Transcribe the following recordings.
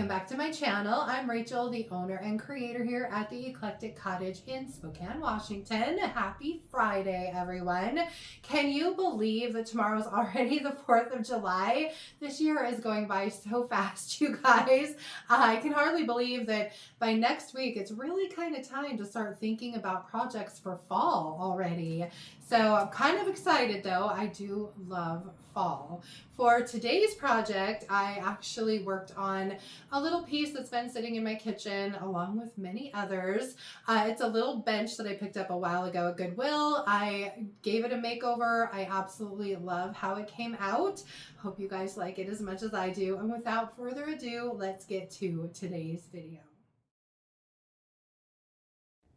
welcome back to my channel. I'm Rachel, the owner and creator here at the Eclectic Cottage in Spokane, Washington. Happy Friday, everyone. Can you believe that tomorrow's already the 4th of July? This year is going by so fast, you guys. I can hardly believe that by next week, it's really kind of time to start thinking about projects for fall already. So I'm kind of excited though. I do love fall. For today's project, I actually worked on a little piece that's been sitting in my kitchen along with many others. It's a little bench that I picked up a while ago at Goodwill. I gave it a makeover. I absolutely love how it came out. Hope you guys like it as much as I do. And without further ado, let's get to today's video.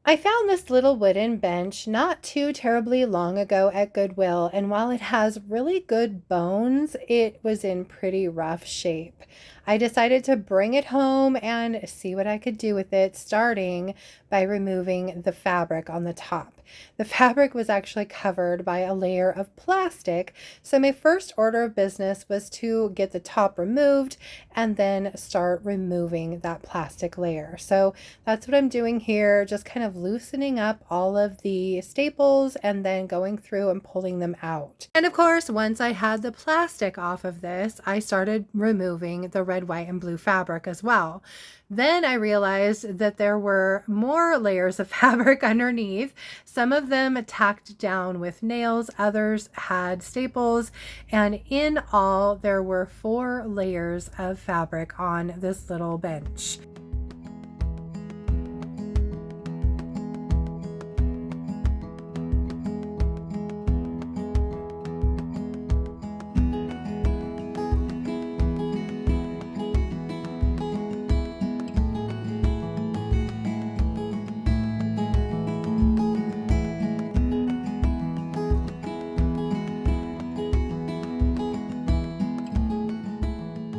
I found this little wooden bench not too terribly long ago at Goodwill, and while it has really good bones, it was in pretty rough shape. I decided to bring it home and see what I could do with it, starting by removing the fabric on the top. The fabric was actually covered by a layer of plastic, so my first order of business was to get the top removed and then start removing that plastic layer. So that's what I'm doing here, just kind of loosening up all of the staples and then going through and pulling them out. And of course, once I had the plastic off of this, I started removing the red, white, and blue fabric as well. Then I realized that there were more layers of fabric underneath. Some of them tacked down with nails, others had staples, and in all there were 4 layers of fabric on this little bench.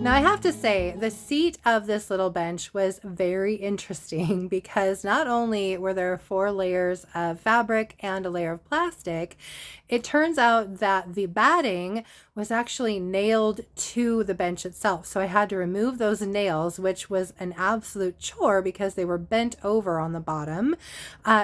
Now, I have to say, the seat of this little bench was very interesting because not only were there 4 layers of fabric and a layer of plastic, it turns out that the batting was actually nailed to the bench itself. So I had to remove those nails, which was an absolute chore because they were bent over on the bottom,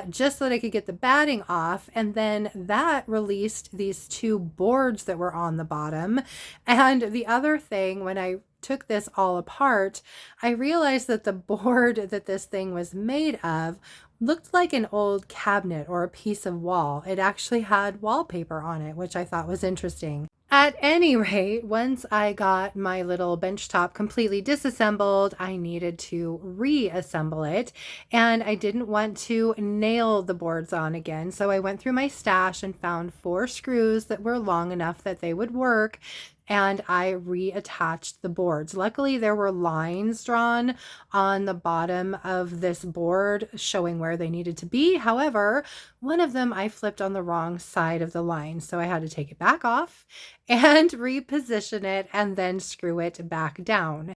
just so that I could get the batting off. And then that released these 2 boards that were on the bottom. And the other thing, when I took this all apart, I realized that the board that this thing was made of looked like an old cabinet or a piece of wall. It actually had wallpaper on it, which I thought was interesting. At any rate, once I got my little bench top completely disassembled, I needed to reassemble it, and I didn't want to nail the boards on again. So I went through my stash and found 4 screws that were long enough that they would work, and I reattached the boards. Luckily, there were lines drawn on the bottom of this board showing where they needed to be. However, one of them I flipped on the wrong side of the line, so I had to take it back off and reposition it and then screw it back down.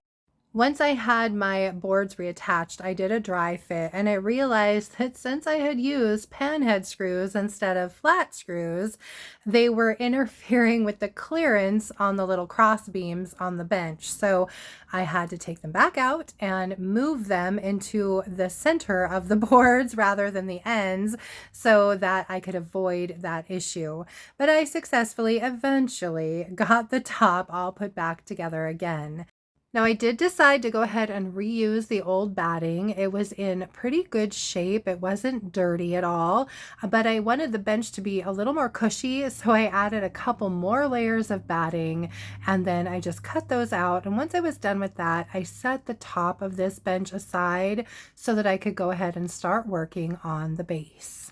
Once I had my boards reattached, I did a dry fit, and I realized that since I had used panhead screws instead of flat screws, they were interfering with the clearance on the little cross beams on the bench. So I had to take them back out and move them into the center of the boards rather than the ends so that I could avoid that issue. But I successfully eventually got the top all put back together again. Now, I did decide to go ahead and reuse the old batting. It was in pretty good shape. It wasn't dirty at all, but I wanted the bench to be a little more cushy, so I added a couple more layers of batting, and then I just cut those out. And once I was done with that, I set the top of this bench aside so that I could go ahead and start working on the base.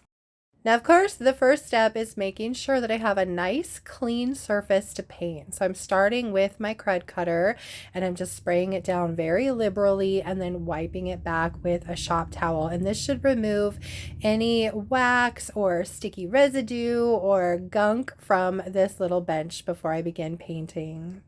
Now, of course, the first step is making sure that I have a nice clean surface to paint. So I'm starting with my crud cutter and I'm just spraying it down very liberally and then wiping it back with a shop towel. And this should remove any wax or sticky residue or gunk from this little bench before I begin painting.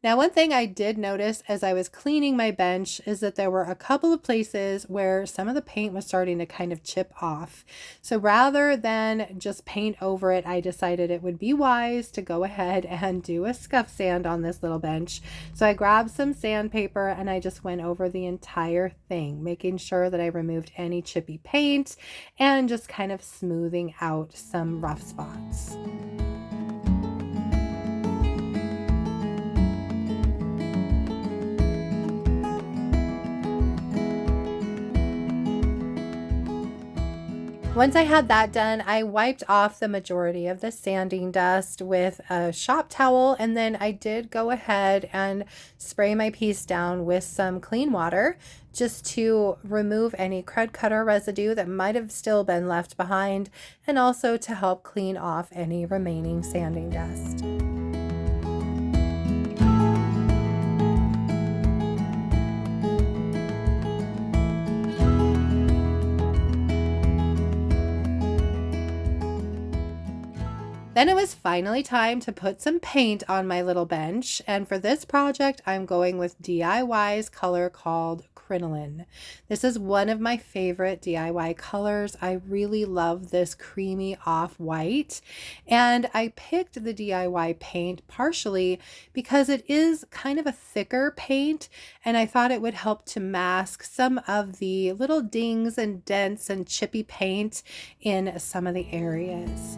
Now, one thing I did notice as I was cleaning my bench is that there were a couple of places where some of the paint was starting to kind of chip off. So rather than just paint over it, I decided it would be wise to go ahead and do a scuff sand on this little bench. So I grabbed some sandpaper and I just went over the entire thing, making sure that I removed any chippy paint and just kind of smoothing out some rough spots. Once I had that done, I wiped off the majority of the sanding dust with a shop towel, and then I did go ahead and spray my piece down with some clean water just to remove any crud cutter residue that might have still been left behind, and also to help clean off any remaining sanding dust. Then it was finally time to put some paint on my little bench, and for this project I'm going with DIY's color called Crinoline. This is one of my favorite DIY colors. I really love this creamy off-white, and I picked the DIY paint partially because it is kind of a thicker paint, and I thought it would help to mask some of the little dings and dents and chippy paint in some of the areas.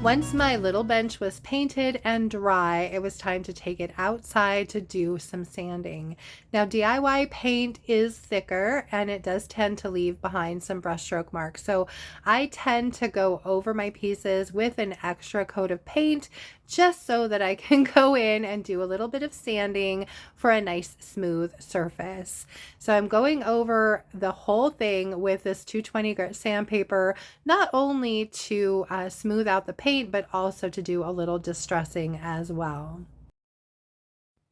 Once my little bench was painted and dry, it was time to take it outside to do some sanding. Now, DIY paint is thicker and it does tend to leave behind some brushstroke marks. So I tend to go over my pieces with an extra coat of paint just so that I can go in and do a little bit of sanding for a nice smooth surface. So I'm going over the whole thing with this 220 grit sandpaper, not only to smooth out the paint, but also to do a little distressing as well.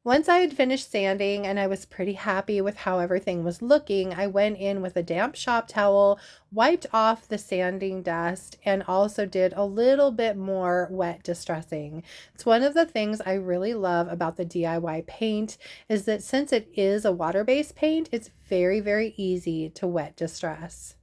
Once I had finished sanding and I was pretty happy with how everything was looking, I went in with a damp shop towel, wiped off the sanding dust, and also did a little bit more wet distressing. It's one of the things I really love about the DIY paint is that since it is a water-based paint, it's very, very easy to wet distress.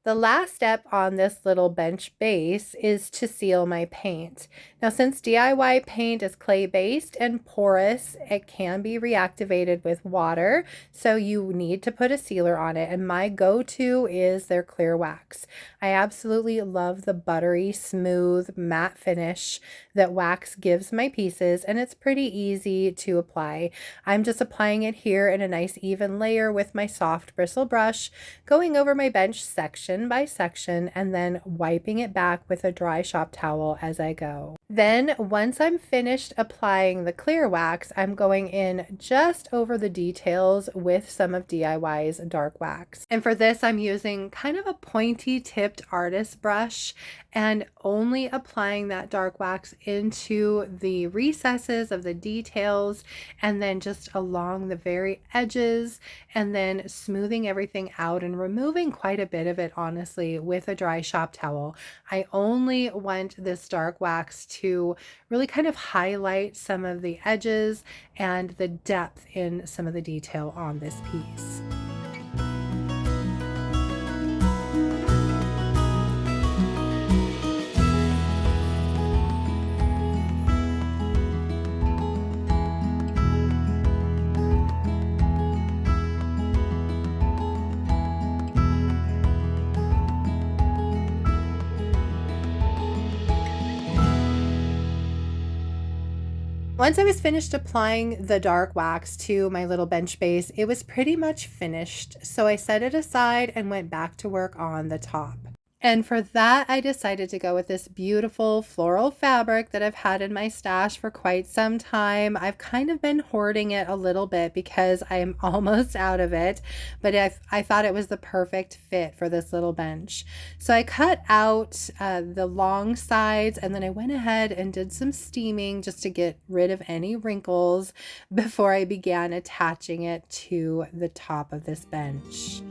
The last step on this little bench base is to seal my paint. Now, since DIY paint is clay-based and porous, it can be reactivated with water, so you need to put a sealer on it, and my go-to is their clear wax. I absolutely love the buttery, smooth, matte finish that wax gives my pieces, and it's pretty easy to apply. I'm just applying it here in a nice even layer with my soft bristle brush, going over my bench section by section and then wiping it back with a dry shop towel as I go. Then once I'm finished applying the clear wax, I'm going in just over the details with some of DIY's dark wax. And for this, I'm using kind of a pointy tipped artist brush and only applying that dark wax into the recesses of the details and then just along the very edges, and then smoothing everything out and removing quite a bit of it, honestly, with a dry shop towel. I only want this dark wax to really kind of highlight some of the edges and the depth in some of the detail on this piece. Once I was finished applying the dark wax to my little bench base, it was pretty much finished, so I set it aside and went back to work on the top. And for that, I decided to go with this beautiful floral fabric that I've had in my stash for quite some time. I've kind of been hoarding it a little bit because I'm almost out of it, but I thought it was the perfect fit for this little bench. So I cut out the long sides, and then I went ahead and did some steaming just to get rid of any wrinkles before I began attaching it to the top of this bench.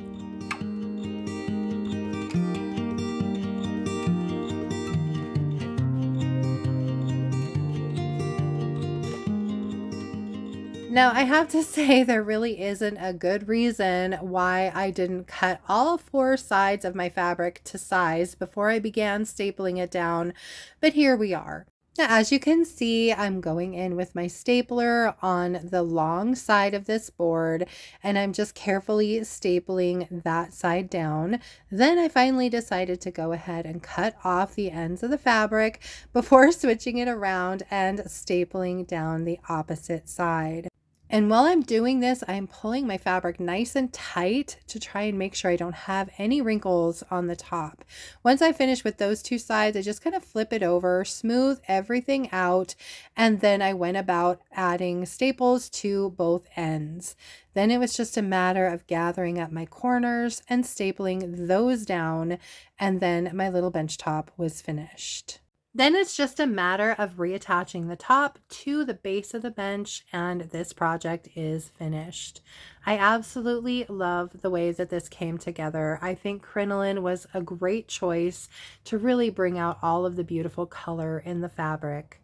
Now, I have to say, there really isn't a good reason why I didn't cut all four sides of my fabric to size before I began stapling it down, but here we are. Now, as you can see, I'm going in with my stapler on the long side of this board, and I'm just carefully stapling that side down. Then I finally decided to go ahead and cut off the ends of the fabric before switching it around and stapling down the opposite side. And while I'm doing this, I'm pulling my fabric nice and tight to try and make sure I don't have any wrinkles on the top. Once I finish with those two sides, I just kind of flip it over, smooth everything out, and then I went about adding staples to both ends. Then it was just a matter of gathering up my corners and stapling those down, and then my little bench top was finished. Then it's just a matter of reattaching the top to the base of the bench, and this project is finished. I absolutely love the way that this came together. I think crinoline was a great choice to really bring out all of the beautiful color in the fabric.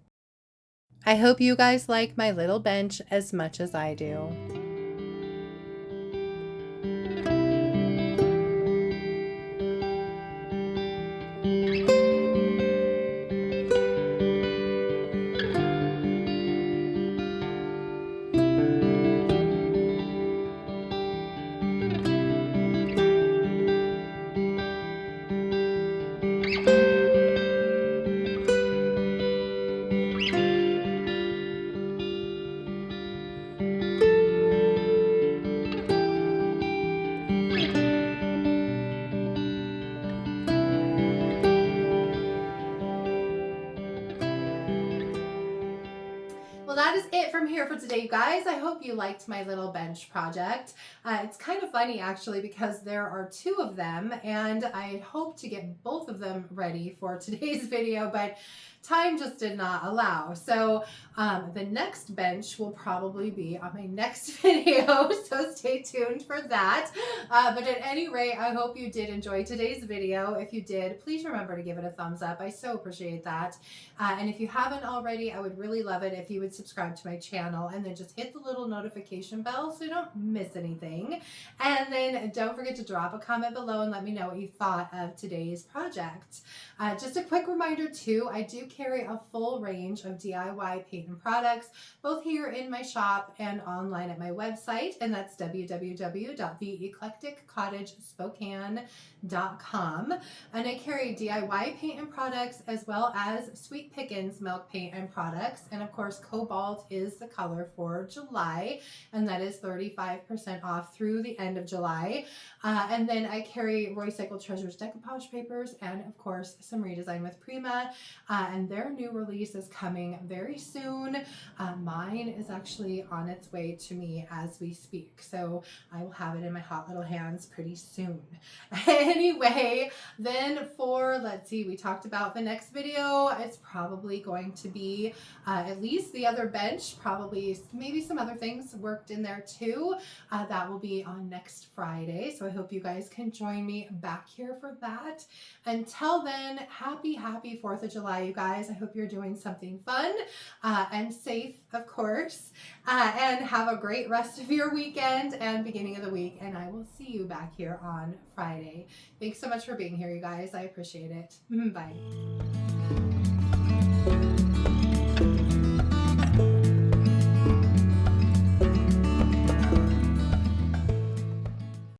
I hope you guys like my little bench as much as I do. Well, that is it from here for today, you guys. I hope you liked my little bench project. It's kind of funny, actually, because there are two of them, and I hope to get both of them ready for today's video, but time just did not allow. So the next bench will probably be on my next video, so stay tuned for that. But at any rate, I hope you did enjoy today's video. If you did, please remember to give it a thumbs up. I so appreciate that. And if you haven't already, I would really love it if you would subscribe to my channel and then just hit the little notification bell so you don't miss anything. And then don't forget to drop a comment below and let me know what you thought of today's project. Just a quick reminder too, I do carry a full range of DIY paint and products, both here in my shop and online at my website, and that's www.theeclecticcottagespokane.com. And I carry DIY paint and products as well as Sweet Pickins milk paint and products. And of course, Cobalt is the color for July, and that is 35% off through the end of July. And then I carry Recycled Treasures decoupage papers and of course some redesign with Prima, and their new release is coming very soon. Mine is actually on its way to me as we speak, so I will have it in my hot little hands pretty soon. Anyway, then for, let's see, we talked about the next video. It's probably going to be at least the other bench, probably maybe some other things worked in there too. That will be on next Friday, so I hope you guys can join me back here for that. Until then, happy 4th of July, you guys. I hope you're doing something fun and safe, of course, and have a great rest of your weekend and beginning of the week, and I will see you back here on Friday. Thanks so much for being here, you guys. I appreciate it. Bye.